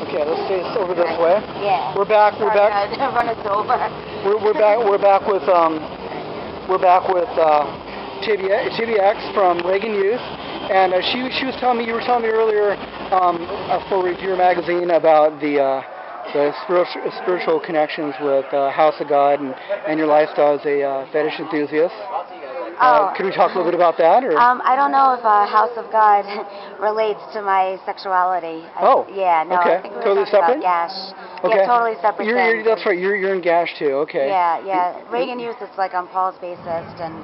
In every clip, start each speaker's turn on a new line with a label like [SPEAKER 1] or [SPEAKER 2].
[SPEAKER 1] Okay, let's stay over this way.
[SPEAKER 2] Yeah.
[SPEAKER 1] We're back.
[SPEAKER 2] Run us over.
[SPEAKER 1] We're back with TBX from Reagan Youth, and she was telling me, you were telling me earlier for Reviewer magazine about the spiritual connections with House of God and your lifestyle as a fetish enthusiast. Could we talk a little bit about that? Or?
[SPEAKER 2] I don't know if House of God relates to my sexuality. Yeah, no.
[SPEAKER 1] Okay.
[SPEAKER 2] I think we were
[SPEAKER 1] Totally
[SPEAKER 2] talking
[SPEAKER 1] separate?
[SPEAKER 2] about Gash.
[SPEAKER 1] Okay.
[SPEAKER 2] Yeah, totally separate things.
[SPEAKER 1] That's right. You're in Gash too. Okay.
[SPEAKER 2] Yeah. Reagan Youth is like I'm Paul's bassist, and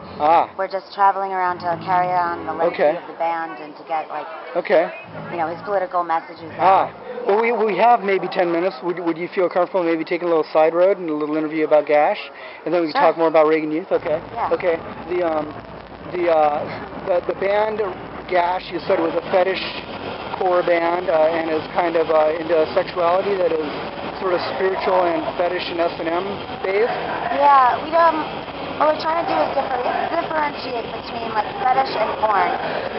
[SPEAKER 2] we're just traveling around to carry on the legacy of the band and to get like his political messages out.
[SPEAKER 1] Well, we have maybe 10 minutes. Would you feel comfortable maybe taking a little side road and a little interview about Gash, and then we can talk more about Reagan Youth? Okay.
[SPEAKER 2] Yeah.
[SPEAKER 1] Okay. The band Gash, you said, was a fetish core band and is kind of into sexuality that is sort of spiritual and fetish and S&M based.
[SPEAKER 2] Yeah, what we're trying to do is differentiate between like fetish and porn,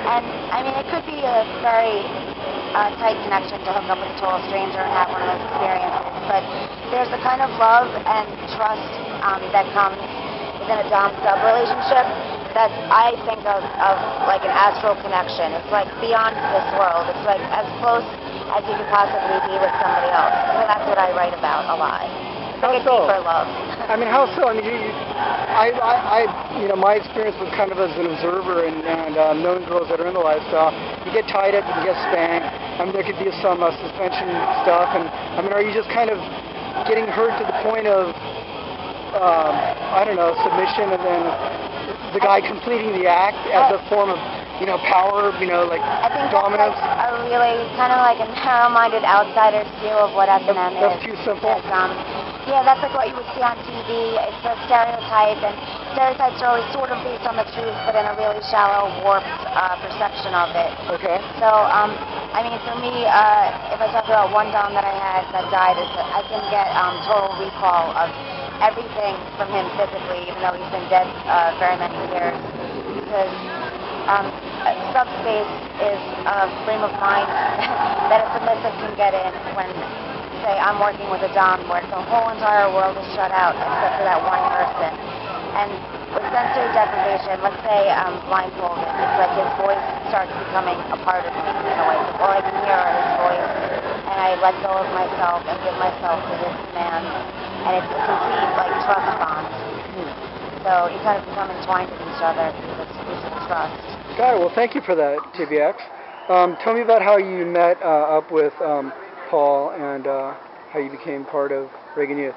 [SPEAKER 2] and I mean it could be a very tight connection to hook up with a total stranger and have one of those experiences, but there's a kind of love and trust that comes within a dom-sub relationship that I think of like an astral connection. It's like beyond this world. It's like as close as you could possibly be with somebody else. So that's what I write about a lot. It's like a deeper love.
[SPEAKER 1] I mean, how so? I mean, my experience was kind of as an observer and knowing girls that are in the lifestyle. You get tied up, you can get spanked. I mean, there could be some suspension stuff. And I mean, are you just kind of getting hurt to the point of, I don't know, submission, and then the guy completing the act as a form of, power, like
[SPEAKER 2] I think
[SPEAKER 1] dominance?
[SPEAKER 2] That's like a really kind of like a narrow-minded outsider's view of what S&M is.
[SPEAKER 1] That's too simple?
[SPEAKER 2] Yeah, that's like what you would see on TV. It's a stereotype, and stereotypes are always sort of based on the truth, but in a really shallow, warped perception of it.
[SPEAKER 1] Okay.
[SPEAKER 2] So, I mean, for me, if I talk about one dom that I had that died, I can get total recall of everything from him physically, even though he's been dead very many years, because subspace is a frame of mind that a submissive can get in when, say, I'm working with a dom where the whole entire world is shut out except for that one person. And with sensory deprivation, let's say I'm blindfolded, it's like his voice starts becoming a part of me in a way. All I can hear are his voice, and I let go of myself and give myself to his command. And it's a complete, like, trust bond. So you kind of become entwined with each other through this mutual trust.
[SPEAKER 1] Got it. Well, thank you for that, TBX. Tell me about how you met up with Paul and how you became part of Reagan Youth.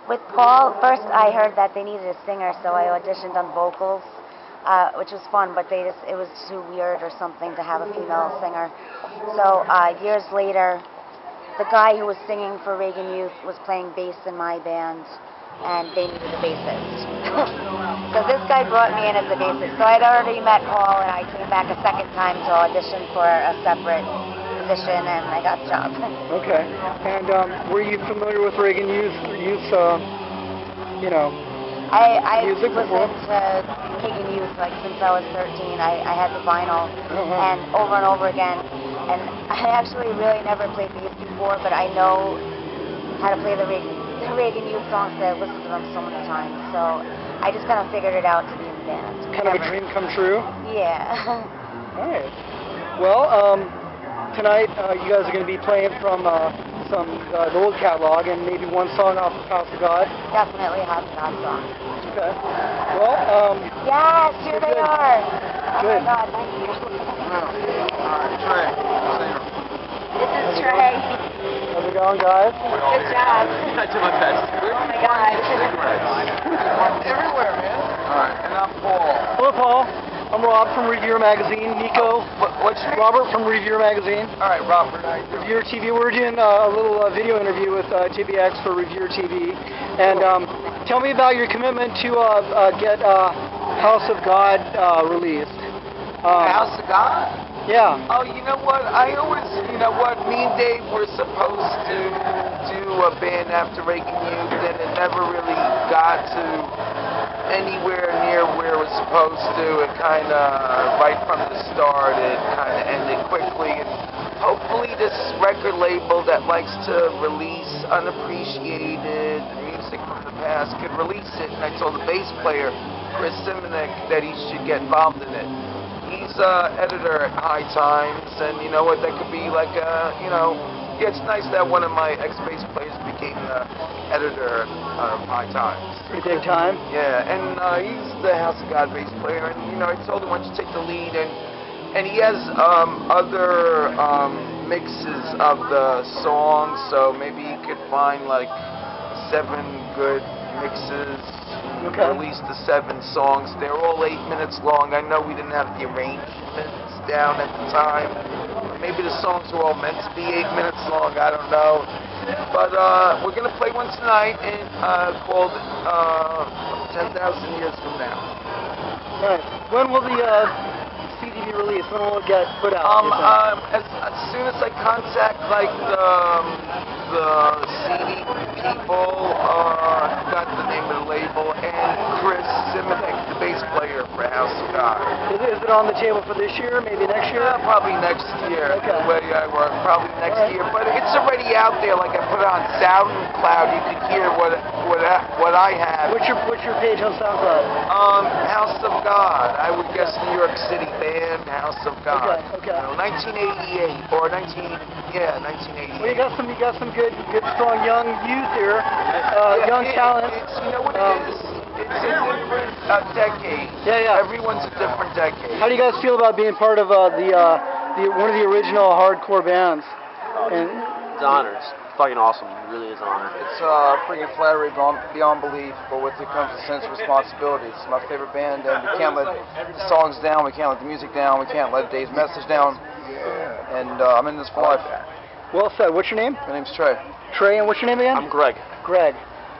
[SPEAKER 2] With Paul, first I heard that they needed a singer, so I auditioned on vocals, which was fun, but it was too weird or something to have a female singer. So years later, the guy who was singing for Reagan Youth was playing bass in my band, and they needed a bassist. So this guy brought me in as a bassist. So I'd already met Paul, and I came back a second time to audition for a separate position, and I got the job.
[SPEAKER 1] Okay. And were you familiar with Reagan Youth's
[SPEAKER 2] I
[SPEAKER 1] music before?
[SPEAKER 2] listened to Reagan Youth like since I was 13. I had the vinyl, and over again. And I actually really never played bass before, but I know how to play the Reagan Youth songs because I've listened to them so many times. So I just kind of figured it out to be in the band.
[SPEAKER 1] Kind of a dream come true?
[SPEAKER 2] Yeah.
[SPEAKER 1] All right. Well, tonight you guys are going to be playing from some the old catalog and maybe one song off of House of God.
[SPEAKER 2] Definitely a House of God song.
[SPEAKER 1] Okay. Well,
[SPEAKER 2] yes, here they are.
[SPEAKER 1] Good.
[SPEAKER 2] Oh my God, thank you.
[SPEAKER 3] Trey.
[SPEAKER 2] This is Trey.
[SPEAKER 1] How's it going, guys?
[SPEAKER 2] Good job.
[SPEAKER 3] I did my best.
[SPEAKER 2] Oh my God.
[SPEAKER 3] Everywhere, man. Alright, and I'm Paul.
[SPEAKER 1] Hello, Paul. I'm Rob from Reviewer magazine. Nico.
[SPEAKER 3] What's your name?
[SPEAKER 1] Robert from Reviewer magazine.
[SPEAKER 3] Alright, Robert.
[SPEAKER 1] Reviewer TV. We're doing a little video interview with TBX for Reviewer TV. And tell me about your commitment to get House of God released.
[SPEAKER 3] House of God?
[SPEAKER 1] Yeah.
[SPEAKER 3] Oh, you know what? Me and Dave were supposed to do a band after Reagan Youth, and it never really got to anywhere near where it was supposed to. It kind of, right from the start, it kind of ended quickly. And hopefully elitist record label that likes to release unappreciated music from the past could release it, and I told the bass player, Chris Simonek, that he should get involved in it. He's editor at High Times, and you know what, that could be like a, yeah, it's nice that one of my ex-bass players became the editor of High Times.
[SPEAKER 1] Pretty big time.
[SPEAKER 3] Yeah, and he's the House of God bass player, and I told him, why don't you take the lead, and he has other mixes of the songs, so maybe he could find like 7 good mixes, release the 7 songs. They're all 8 minutes long. I know we didn't have the arrangements down at the time. Maybe the songs were all meant to be 8 minutes long, I don't know. But we're going to play one tonight called 10,000 Years From Now.
[SPEAKER 1] Nice. When will the CD be released? When will it get put out?
[SPEAKER 3] As soon as I contact like the CD people, I forgot the name of the label, and Chris Simonek, the bass player for House of God.
[SPEAKER 1] Is it on the table for this year? Maybe next year?
[SPEAKER 3] Probably next year.
[SPEAKER 1] Okay.
[SPEAKER 3] The way I work, probably next year. But it's already out there. Like I put it on SoundCloud. You could hear what I have.
[SPEAKER 1] What's your page on SoundCloud?
[SPEAKER 3] House of God. I would guess New York City band, House of God.
[SPEAKER 1] Okay.
[SPEAKER 3] 1988 or 1988.
[SPEAKER 1] Well, you got some good, strong young youth here, young talent.
[SPEAKER 3] You know what it is? It's a different decade.
[SPEAKER 1] Yeah.
[SPEAKER 3] Everyone's a different decade.
[SPEAKER 1] How do you guys feel about being part of one of the original hardcore bands? And
[SPEAKER 4] it's an honor. It's fucking awesome. It really is an honor.
[SPEAKER 5] It's freaking flattery beyond belief, but with it comes a sense of responsibility. It's my favorite band, and we can't let the songs down, we can't let the music down, we can't let Dave's message down, and I'm in this for life.
[SPEAKER 1] Well said. What's your name?
[SPEAKER 5] My name's Trey.
[SPEAKER 1] Trey, and what's your name again?
[SPEAKER 4] I'm Greg.
[SPEAKER 1] Greg.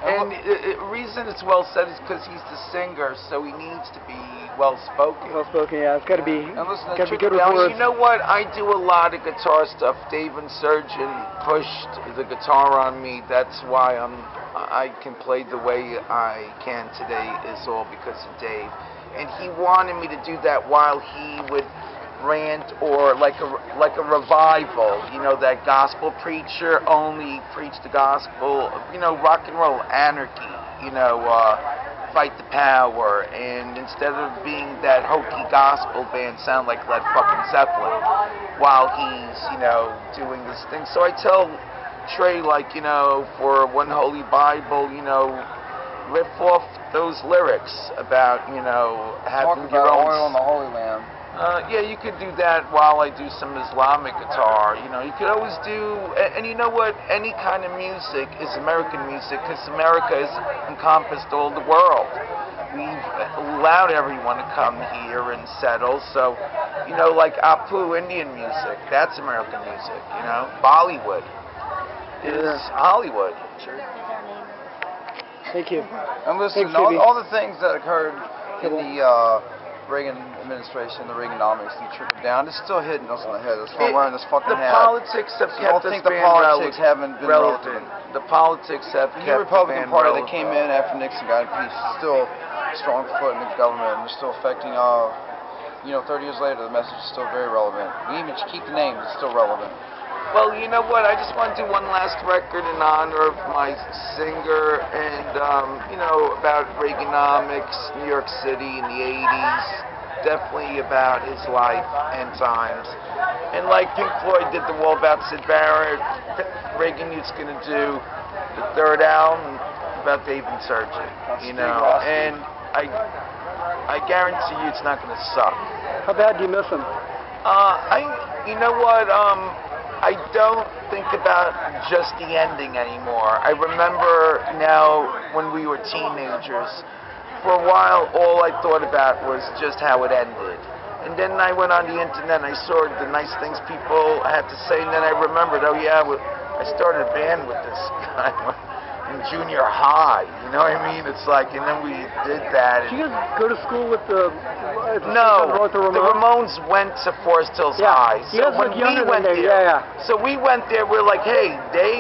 [SPEAKER 3] And the reason it's well said is because he's the singer, so he needs to be well spoken.
[SPEAKER 1] Well spoken, yeah. It's got to be.
[SPEAKER 5] And listen,
[SPEAKER 1] Got to be good with
[SPEAKER 3] Now,
[SPEAKER 1] words.
[SPEAKER 3] you know what? I do a lot of guitar stuff. Dave and Surgeon pushed the guitar on me. That's why I can play the way I can today. Is all because of Dave. And he wanted me to do that while he would rant or like a revival. That gospel preacher only preach the gospel. Rock and roll anarchy. Fight the power, and instead of being that hokey gospel band, sound like Led fucking Zeppelin, while he's, doing this thing. So I tell Trey, for One Holy Bible, riff off those lyrics about, having your own.
[SPEAKER 5] Oil on the Holy Lamb.
[SPEAKER 3] Yeah, you could do that while I do some Islamic guitar. You could always do, and you know what? Any kind of music is American music because America has encompassed all the world. We've allowed everyone to come here and settle. So, like Apu Indian music, that's American music. Bollywood is Hollywood.
[SPEAKER 1] Thank you.
[SPEAKER 5] And listen,
[SPEAKER 1] Thanks, Stevie.
[SPEAKER 5] all the things that occurred in the Reagan administration, the Reaganomics, and trickled down, it's still hitting us on the head. That's why I'm wearing this fucking hat.
[SPEAKER 3] The politics have kept
[SPEAKER 5] I
[SPEAKER 3] this
[SPEAKER 5] think the
[SPEAKER 3] band
[SPEAKER 5] politics haven't been relevant.
[SPEAKER 3] The politics have
[SPEAKER 5] The
[SPEAKER 3] kept
[SPEAKER 5] new Republican
[SPEAKER 3] the band
[SPEAKER 5] Party
[SPEAKER 3] relevant.
[SPEAKER 5] that came in after Nixon got impeached is still a strong foot in the government, and they're still affecting, 30 years later, the message is still very relevant. We even keep the name, it's still relevant.
[SPEAKER 3] Well, you know what? I just want to do one last record in honor of my singer and, about Reaganomics, New York City in the 80s. Definitely about his life and times. And like Pink Floyd did the wall about Syd Barrett, Reagan Youth's going to do the third album about Dave and Surgeon, and I guarantee you it's not going to suck.
[SPEAKER 1] How bad do you miss him?
[SPEAKER 3] You know what? I don't think about just the ending anymore. I remember now when we were teenagers, for a while all I thought about was just how it ended. And then I went on the internet and I saw the nice things people had to say, and then I remembered, oh yeah, I started a band with this guy in junior high, you know what I mean? It's like, and then we did that.
[SPEAKER 1] Did you guys go to school with the
[SPEAKER 3] Ramones went to Forest Hills High.
[SPEAKER 1] You guys look younger than they,
[SPEAKER 3] So we went there, we're like, hey, they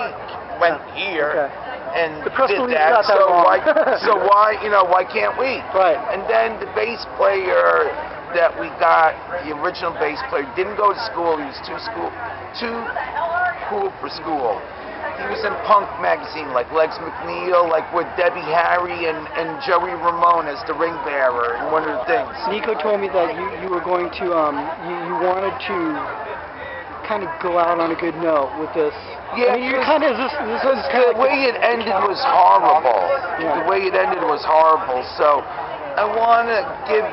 [SPEAKER 3] went here.
[SPEAKER 1] Okay.
[SPEAKER 3] And
[SPEAKER 1] the press
[SPEAKER 3] did
[SPEAKER 1] release
[SPEAKER 3] that,
[SPEAKER 1] got that
[SPEAKER 3] so
[SPEAKER 1] wrong.
[SPEAKER 3] why can't we?
[SPEAKER 1] Right.
[SPEAKER 3] And then the bass player that we got the original bass player. Didn't go to school. He was too cool for school. He was in punk magazine like Legs McNeil, like with Debbie Harry and Joey Ramone as the ring bearer and one of the things.
[SPEAKER 1] Nico told me that you were going to you wanted to kind of go out on a good note with this.
[SPEAKER 3] Yeah,
[SPEAKER 1] I mean, you're kind of this
[SPEAKER 3] because
[SPEAKER 1] is kind
[SPEAKER 3] the
[SPEAKER 1] of
[SPEAKER 3] way it ended was horrible.
[SPEAKER 1] Yeah.
[SPEAKER 3] The way it ended was horrible. So I want to give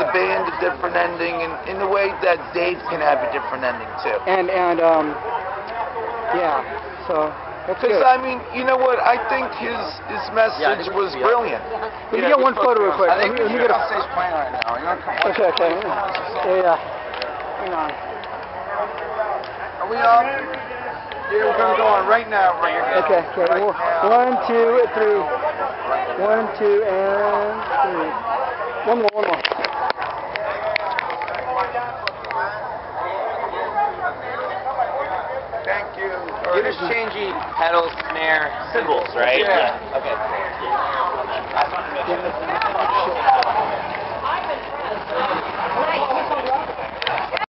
[SPEAKER 3] the band a different ending in the way that Dave can have a different ending too.
[SPEAKER 1] And yeah, so that's good.
[SPEAKER 3] Because I mean, you know what? I think his message was brilliant.
[SPEAKER 1] Let me get one photo real quick.
[SPEAKER 5] I think
[SPEAKER 1] Let me
[SPEAKER 5] we're
[SPEAKER 1] get
[SPEAKER 5] on
[SPEAKER 1] a.
[SPEAKER 5] stage playing right now. You want to come watch?
[SPEAKER 1] Okay. Yeah. Hang on.
[SPEAKER 5] Are we on? Yeah, we're going to go on right now.
[SPEAKER 1] Okay.
[SPEAKER 5] Right now.
[SPEAKER 1] 1, 2, 3. 1, 2, and 3. One more.
[SPEAKER 3] Thank you.
[SPEAKER 6] You're just changing pedal, snare, cymbals, right?
[SPEAKER 3] Yeah.
[SPEAKER 6] Okay.